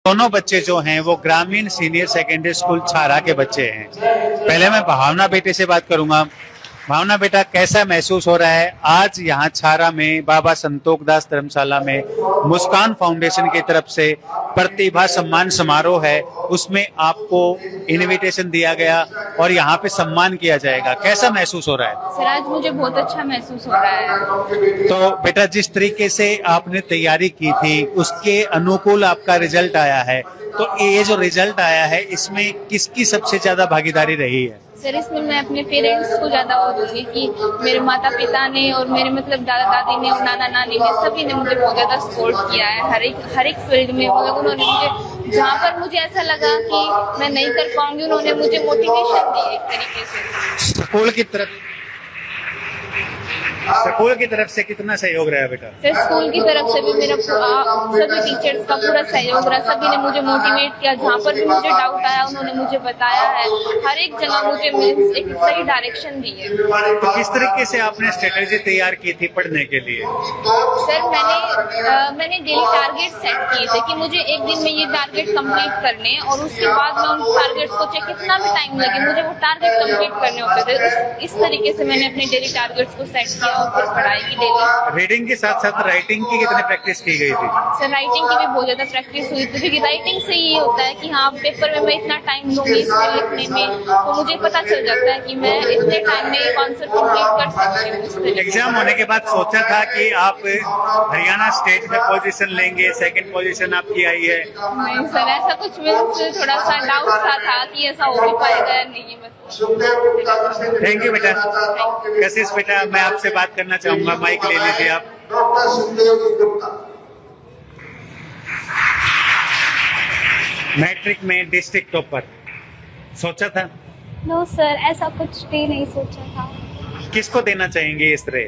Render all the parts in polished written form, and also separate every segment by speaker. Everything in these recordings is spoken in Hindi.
Speaker 1: दोनों बच्चे जो हैं वो ग्रामीण सीनियर सेकेंडरी स्कूल छारा के बच्चे हैं। पहले मैं भावना बेटे से बात करूंगा। भावना बेटा, कैसा महसूस हो रहा है आज यहाँ छारा में बाबा संतोख दास धर्मशाला में मुस्कान फाउंडेशन की तरफ से प्रतिभा सम्मान समारोह है, उसमें आपको इनविटेशन दिया गया और यहाँ पे सम्मान किया जाएगा, कैसा महसूस हो रहा है?
Speaker 2: सर आज मुझे बहुत अच्छा महसूस हो रहा है।
Speaker 1: तो बेटा, जिस तरीके से आपने तैयारी की थी उसके अनुकूल आपका रिजल्ट आया है, तो ये जो रिजल्ट आया है इसमें किसकी सबसे ज्यादा भागीदारी रही है?
Speaker 2: सर इसमें मैं अपने पेरेंट्स को ज्यादा वो दूंगी कि मेरे माता पिता ने और मेरे मतलब दादा दादी ने और नाना नानी ने सभी ने मुझे बहुत ज्यादा सपोर्ट किया है हर एक फील्ड में। मतलब उन्होंने मुझे जहाँ पर मुझे ऐसा लगा कि मैं नहीं कर पाऊंगी, उन्होंने मुझे मोटिवेशन दी एक तरीके से।
Speaker 1: स्कूल की तरफ से कितना सहयोग रहा बेटा?
Speaker 2: सर स्कूल की तरफ से भी मेरा सभी टीचर्स का पूरा सहयोग रहा, सभी ने मुझे मोटिवेट किया, जहाँ पर भी मुझे डाउट आया उन्होंने मुझे बताया है, हर एक जगह मुझे मीन्स एक सही डायरेक्शन दी है।
Speaker 1: तो किस तरीके से आपने स्ट्रेटेजी तैयार की थी पढ़ने के लिए?
Speaker 2: सर मैंने डेली टारगेट सेट किए थे कि मुझे एक दिन में ये टारगेट कंप्लीट करने, और उसके बाद मैं उन टारगेट्स को चाहे कितना भी टाइम लगे मुझे वो टारगेट कंप्लीट करने होते थे। इस तरीके से मैंने अपने डेली टारगेट्स को सेट किया और फिर पढ़ाई की डेली।
Speaker 1: रीडिंग के साथ साथ राइटिंग की कितनी प्रैक्टिस की गई थी?
Speaker 2: सर राइटिंग की भी बहुत ज्यादा प्रैक्टिस हुई थी, क्योंकि राइटिंग से ये होता है कि हाँ पेपर में मैं इतना टाइम दूंगी इसको लिखने में, तो मुझे पता चल जाता है कि मैं इतने टाइम में कॉन्सेप्ट कंप्लीट कर सकती हूँ।
Speaker 1: एग्जाम होने के बाद सोचा था कि आप हरियाणा स्टेट में पोजीशन लेंगे, सेकंड पोजीशन आपकी आई है?
Speaker 2: नहीं सर ऐसा कुछ मीन्स थोड़ा सा डाउट सा था कि ऐसा हो भी पाएगा या नहीं।
Speaker 1: थैंक यू बेटा। कशिश बेटा, मैं आपसे बात करना चाहूंगा, माइक ले लीजिए आप। मैट्रिक में डिस्ट्रिक्ट टॉपर सोचा था?
Speaker 3: नो सर, ऐसा कुछ भी नहीं सोचा था।
Speaker 1: किसको देना चाहेंगे इस तरह?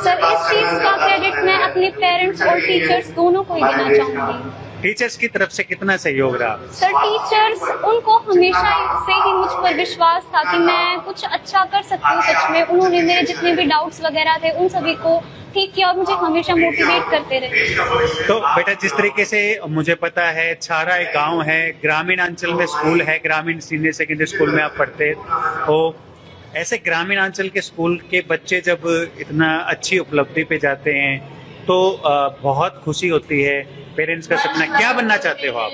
Speaker 3: सर इस चीज का क्रेडिट मैं अपने पेरेंट्स और टीचर्स दोनों को ही देना चाहूंगी।
Speaker 1: टीचर्स की तरफ से कितना सहयोग रहा?
Speaker 3: सर टीचर्स, उनको हमेशा से ही मुझ पर विश्वास था कि मैं कुछ अच्छा कर सकती हूँ सच में। उन्होंने मेरे जितने भी डाउट्स वगैरह थे उन सभी को ठीक किया और मुझे हमेशा मोटिवेट करते रहे।
Speaker 1: तो बेटा, जिस तरीके से मुझे पता है छारा एक गांव है, ग्रामीण अंचल में स्कूल है, ग्रामीण सीनियर सेकेंडरी स्कूल में आप पढ़ते हो, ऐसे ग्रामीण अंचल के स्कूल के बच्चे जब इतना अच्छी उपलब्धि पे जाते हैं तो बहुत खुशी होती है। पेरेंट्स का सपना, क्या बनना चाहते हो आप?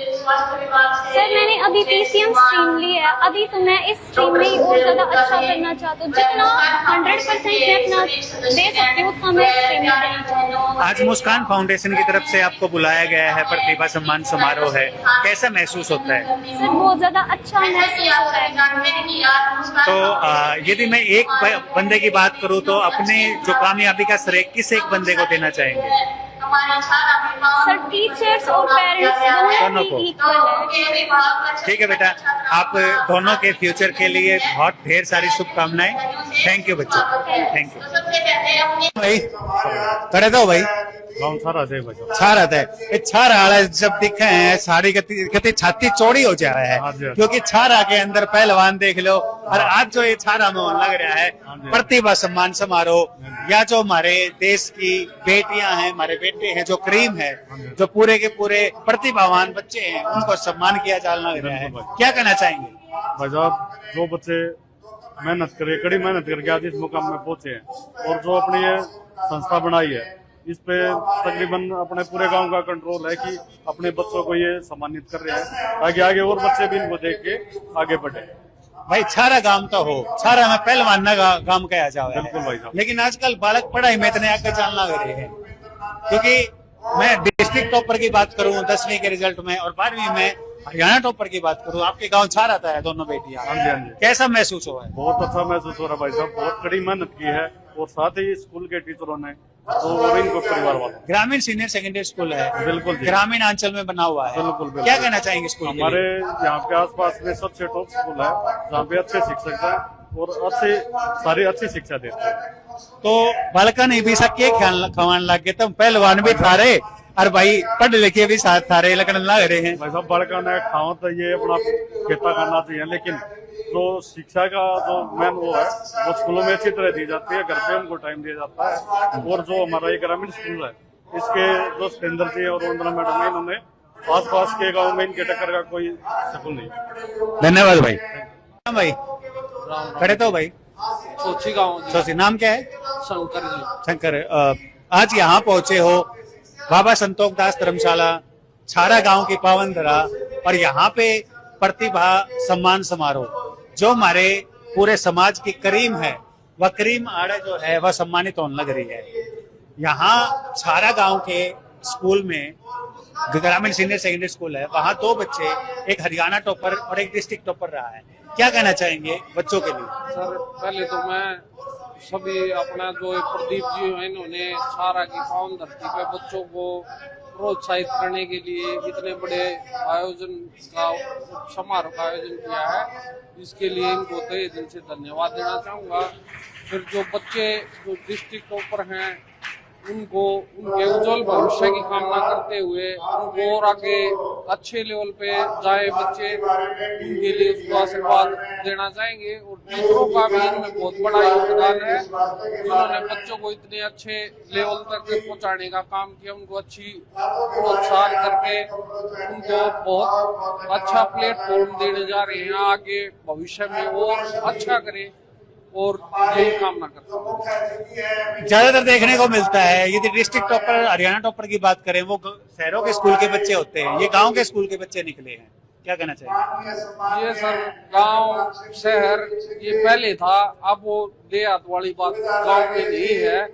Speaker 3: सर मैंने अभी PCM स्ट्रीम ली है, अभी तो मैं इस स्ट्रीम में ही और ज्यादा अच्छा करना चाहती हूँ। जितना 100% मैं अपना दे सकती हूँ उतना मैं इस स्ट्रीम में देना चाहती हूँ।
Speaker 1: आज मुस्कान फाउंडेशन की तरफ से आपको बुलाया गया है, प्रतिभा सम्मान समारोह है, कैसा महसूस होता है?
Speaker 3: सर बहुत ज्यादा अच्छा महसूस हो रहा है।
Speaker 1: तो यदि मैं एक बंदे की बात करूँ तो अपने जो कामयाबी का श्रेय किस एक बंदे को देना चाहेंगे?
Speaker 3: सर टीचर्स और पेरेंट्स दोनों ही इक्वल है।
Speaker 1: ठीक है बेटा, आप दोनों के फ्यूचर के लिए बहुत ढेर सारी शुभकामनाएं। थैंक यू बच्चों, थैंक यू भाई। करे दो भाई छारा है छारा जब दिखे हैं सारी गति छाती चौड़ी हो जा रहा है, क्योंकि छारा के अंदर पहलवान देख लो। और आज जो ये छारा में लग रहा है प्रतिभा सम्मान समारोह, या जो हमारे देश की बेटियां हैं, हमारे बेटे हैं, जो क्रीम है, जो पूरे के पूरे प्रतिभावान बच्चे हैं, उनको सम्मान किया जाना रहा है, क्या कहना चाहेंगे?
Speaker 4: भाई साहब, जो बच्चे मेहनत करे, कड़ी मेहनत करके आज इस मुकाम में पहुंचे हैं, और जो अपनी ये संस्था बनाई है, इस पे तकरीबन अपने पूरे गांव का कंट्रोल है कि अपने बच्चों को ये सम्मानित कर रहे हैं ताकि आगे और बच्चे भी इनको देख के आगे बढ़े।
Speaker 1: भाई छारा गांव तो हो, छारा में पहलवान ना गांव कहा जाओ,
Speaker 4: बिल्कुल भाई साहब।
Speaker 1: लेकिन आजकल बालक पढ़ाई में इतने आगे चलना रहे हैं, क्योंकि मैं डिस्ट्रिक्ट टॉपर की बात करूं 10वीं के रिजल्ट में और 12वीं में हरियाणा टॉपर की बात करूं, आपके गांव छारा था है दोनों बेटियां।
Speaker 4: हाँ जी, हाँ जी।
Speaker 1: कैसा महसूस हुआ है?
Speaker 4: बहुत अच्छा महसूस हो रहा है भाई साहब, बहुत कड़ी मेहनत की है, और साथ ही स्कूल के टीचरों ने और इनको परिवार वालों।
Speaker 1: ग्रामीण सीनियर सेकेंडरी स्कूल है,
Speaker 4: बिल्कुल
Speaker 1: ग्रामीण अंचल में बना हुआ है,
Speaker 4: बिल्कुल।
Speaker 1: क्या कहना चाहेंगे स्कूल?
Speaker 4: हमारे यहाँ के आसपास में सबसे टॉप स्कूल है, जहाँ पे अच्छे शिक्षक हैं और सारी अच्छी शिक्षा देते हैं।
Speaker 1: तो बालका ने भी सबके ख्याल खवान लग गए, तुम पहलवान भी था रहे और भाई पढ़ लिखे भी साथ था रहे, लगन लग रहे हैं।
Speaker 4: भाई साहब, बालका ने खाओ तो ये अपना खेता करना चाहिए, लेकिन जो शिक्षा का जो मेन वो है वो स्कूलों में अच्छी तरह दी जाती है, घर पे उनको टाइम दिया जाता है। और जो हमारा ये ग्रामीण स्कूल है, इसके जो सुरेंद्र जी और वंदना मैडम है, इन्होंने आसपास के गांव में इनके टक्कर का कोई शकुन नहीं।
Speaker 1: धन्यवाद भाई। भाई खड़े तो भाई
Speaker 5: सोची गाँव
Speaker 1: सोची, नाम क्या है?
Speaker 5: शंकर जी।
Speaker 1: शंकर। आज यहाँ पहुंचे हो बाबा संतोष दास धर्मशाला छारा गांव की पावन धरा, और यहाँ पे प्रतिभा सम्मान समारोह जो हमारे पूरे समाज की करीम है, वह करीम आड़ा जो है वह सम्मानित होने लग रही है। यहाँ छारा गांव के स्कूल में, ग्रामीण सीनियर सेकेंडरी स्कूल है, वहाँ 2 बच्चे, एक हरियाणा टॉपर और एक डिस्ट्रिक्ट टॉपर रहा है। क्या कहना चाहेंगे बच्चों के लिए?
Speaker 5: सर पहले तो मैं सभी अपना जो प्रदीप जी हैं, इन्होंने छारा की पावन धरती पे बच्चों को प्रोत्साहित करने के लिए इतने बड़े आयोजन का समारोह का आयोजन किया है, इसके लिए इनको तहे दिल से धन्यवाद देना चाहूँगा। फिर जो बच्चे जो डिस्ट्रिक्ट टॉपर हैं, उनको उनके उज्जवल भविष्य की कामना करते हुए उनको और आगे अच्छे लेवल पे जाए बच्चे, उनके लिए उसको आशीर्वाद देना चाहेंगे। और टीचरों का भी इनमें बहुत बड़ा योगदान है, जिन्होंने बच्चों को इतने अच्छे लेवल तक पहुंचाने का काम किया, उनको अच्छी प्रोत्साहन करके उनको बहुत अच्छा प्लेटफॉर्म देने जा रहे हैं, आगे भविष्य में और अच्छा करें, और यही कामना करता हूँ।
Speaker 1: ज्यादातर देखने को मिलता है, यदि डिस्ट्रिक्ट टॉपर हरियाणा टॉपर की बात करें, वो शहरों के स्कूल के बच्चे होते हैं, ये गांव के स्कूल के बच्चे निकले हैं। क्या कहना चाहिए?
Speaker 5: ये सर गांव शहर ये पहले था, अब वो देहात वाली बात गांव में नहीं है।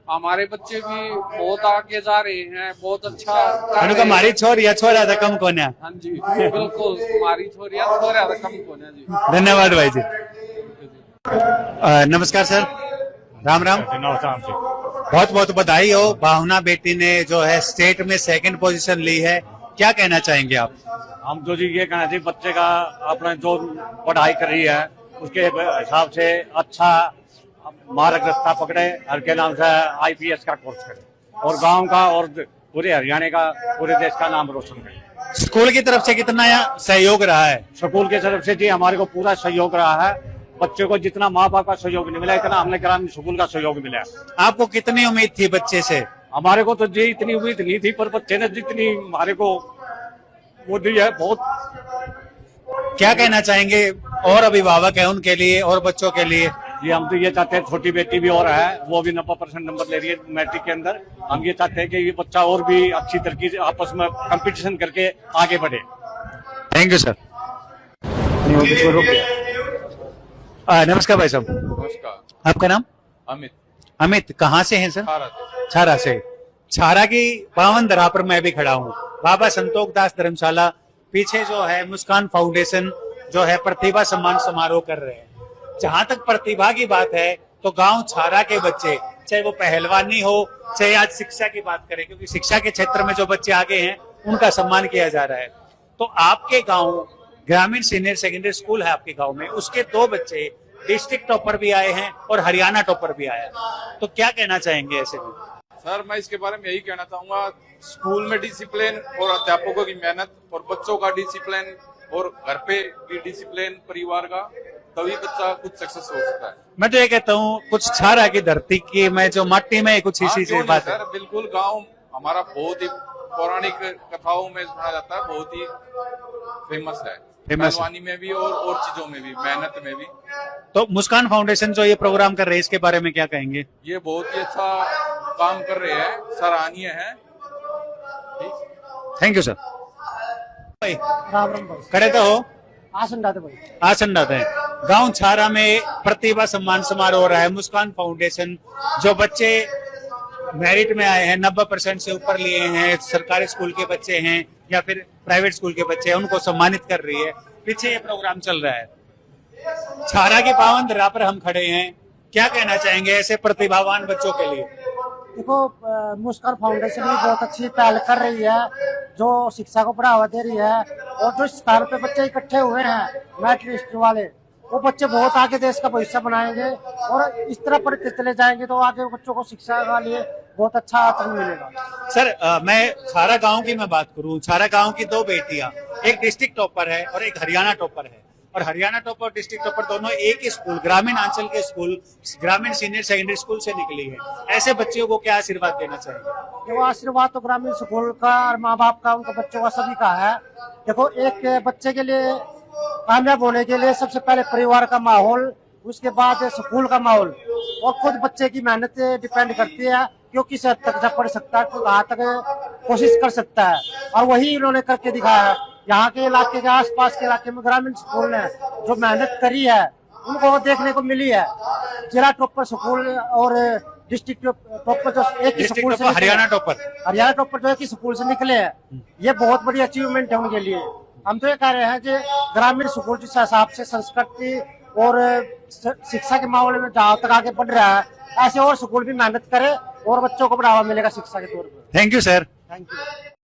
Speaker 5: हमारे बच्चे भी बहुत आगे जा रहे हैं, बहुत अच्छा
Speaker 1: हमारी छोरिया छोरा था कम कोन्या।
Speaker 5: हाँ जी बिल्कुल, हमारी छोरिया छोरा था कम कोन्या जी।
Speaker 1: धन्यवाद भाई जी। नमस्कार सर, राम राम।
Speaker 4: नमस्कार जी।
Speaker 1: बहुत बहुत बधाई हो, भावना बेटी ने जो है स्टेट में 2nd पोजीशन ली है। क्या कहना चाहेंगे आप?
Speaker 6: हम तो जी ये कहना चाहिए, बच्चे का अपना जो पढ़ाई कर रही है उसके हिसाब से अच्छा मार्ग रास्ता पकड़े, और के नाम से IPS का कोर्स करे, और गांव का और पूरे हरियाणा का, पूरे देश का नाम रोशन करे।
Speaker 1: स्कूल की तरफ से कितना सहयोग रहा है?
Speaker 6: स्कूल की तरफ से जी हमारे को पूरा सहयोग रहा है। बच्चे को जितना माँ बाप का सहयोग नहीं मिला, इतना हमने ग्रामीण स्कूल का सहयोग मिला।
Speaker 1: आपको कितनी उम्मीद थी बच्चे से?
Speaker 6: हमारे को तो जी इतनी उम्मीद नहीं थी, पर बच्चे ने जितनी हमारे को वो दी है बहुत।
Speaker 1: क्या कहना चाहेंगे और अभिभावक है उनके लिए और बच्चों के लिए?
Speaker 6: जी हम तो ये चाहते हैं, छोटी बेटी भी और है, वो भी 90% नंबर ले रही है मैट्रिक के अंदर। हम ये चाहते हैं कि ये बच्चा और भी अच्छी तरीके से आपस में कंपटीशन करके आगे बढ़े।
Speaker 1: Thank you sir. नमस्कार भाई साहब।
Speaker 7: नमस्कार।
Speaker 1: आपका नाम?
Speaker 7: अमित।
Speaker 1: अमित, कहाँ से हैं सर?
Speaker 7: छारा से।
Speaker 1: छारा से। छारा की पावन धरा पर मैं भी खड़ा हूँ, बाबा संतोष दास धर्मशाला। पीछे जो है मुस्कान फाउंडेशन जो है प्रतिभा सम्मान समारोह कर रहे हैं। जहां तक प्रतिभा की बात है तो गांव छारा के बच्चे, चाहे वो पहलवानी हो, चाहे आज शिक्षा की बात करें, क्योंकि शिक्षा के क्षेत्र में जो बच्चे आगे हैं उनका सम्मान किया जा रहा है। तो आपके गांव ग्रामीण सीनियर सेकेंडरी स्कूल है आपके गांव में, उसके 2 बच्चे डिस्ट्रिक्ट टॉपर भी आए हैं और हरियाणा टॉपर भी आया, तो क्या कहना चाहेंगे ऐसे में?
Speaker 7: सर मैं इसके बारे में यही कहना चाहूंगा, स्कूल में डिसिप्लिन और अध्यापकों की मेहनत और बच्चों का डिसिप्लिन और घर पे भी डिसिप्लिन परिवार का, तभी बच्चा कुछ सक्सेस हो सकता है।
Speaker 1: मैं तो ये कहता हूँ कुछ छारा की धरती की में जो मट्टी में कुछ इसी से बात है।
Speaker 7: सर बिल्कुल, गांव हमारा बहुत ही पौराणिक कथाओं में सुना जाता है, बहुत ही फेमस है, पहलवानी में भी और चीजों में भी, मेहनत में भी।
Speaker 1: तो मुस्कान फाउंडेशन जो ये प्रोग्राम कर रहे हैं, इसके बारे में क्या कहेंगे?
Speaker 7: ये बहुत ही अच्छा काम कर रहे हैं, सराहनीय है।
Speaker 1: Thank you sir. भाई
Speaker 8: राम राम भाई।
Speaker 1: करे तो हो
Speaker 8: आसन डाते भाई।
Speaker 1: आसन डाते हैं। गांव छारा में प्रतिभा सम्मान समारोह हो रहा है। मुस्कान फाउंडेशन जो बच्चे मेरिट में आए हैं, 90% से ऊपर लिए हैं, सरकारी स्कूल के बच्चे हैं या फिर प्राइवेट स्कूल के बच्चे हैं, उनको सम्मानित कर रही है। पीछे ये प्रोग्राम चल रहा है। छारा की पावन धरा पर हम खड़े हैं, क्या कहना चाहेंगे ऐसे प्रतिभावान बच्चों के लिए?
Speaker 8: देखो मुस्कान फाउंडेशन भी बहुत अच्छी पहल कर रही है, जो शिक्षा को बढ़ावा दे रही है, और जो स्थान पे बच्चे इकट्ठे हुए हैं मैट्रिक लिस्ट वाले, वो बच्चे बहुत आगे देश का भविष्य बनाएंगे, और इस तरह पर चले जाएंगे तो आगे बच्चों को शिक्षा के लिए बहुत अच्छा आचरण मिलेगा।
Speaker 1: सर मैं छारा गांव की मैं बात करूं, छारा गांव की 2 बेटियां, एक डिस्ट्रिक्ट टॉपर है और एक हरियाणा टॉपर है। और हरियाणा टॉपर और डिस्ट्रिक्ट टॉपर दोनों एक ही स्कूल, ग्रामीण आंचल के स्कूल, ग्रामीण सीनियर सेकेंडरी स्कूल से निकली है। ऐसे बच्चों को क्या आशीर्वाद देना चाहिए?
Speaker 8: वो आशीर्वाद तो ग्रामीण स्कूल का और माँ बाप का, उनके बच्चों का, सभी का है। देखो, एक बच्चे के लिए कामयाब होने के लिए सबसे पहले परिवार का माहौल, उसके बाद स्कूल का माहौल और खुद बच्चे की मेहनत डिपेंड करती है, क्योंकि किस हद तक जब पढ़ सकता है, कहाँ तक कोशिश कर सकता है, और वही इन्होंने करके दिखाया है। यहाँ के इलाके के आसपास के इलाके में ग्रामीण स्कूल ने जो मेहनत करी है उनको देखने को मिली है। जिला टॉपर स्कूल और डिस्ट्रिक्ट टॉपर जो एक ही स्कूल से,
Speaker 1: हरियाणा टॉपर
Speaker 8: जो एक ही स्कूल से निकले हैं, ये बहुत बड़ी अचीवमेंट है उनके लिए। हम तो ये कह रहे हैं कि ग्रामीण स्कूल जिस हिसाब से संस्कृति और शिक्षा के मामले में जहाँ तक आगे बढ़ रहा है, ऐसे और स्कूल भी मेहनत करे और बच्चों को बढ़ावा मिलेगा शिक्षा के तौर पर।
Speaker 1: Thank you sir.
Speaker 8: Thank you.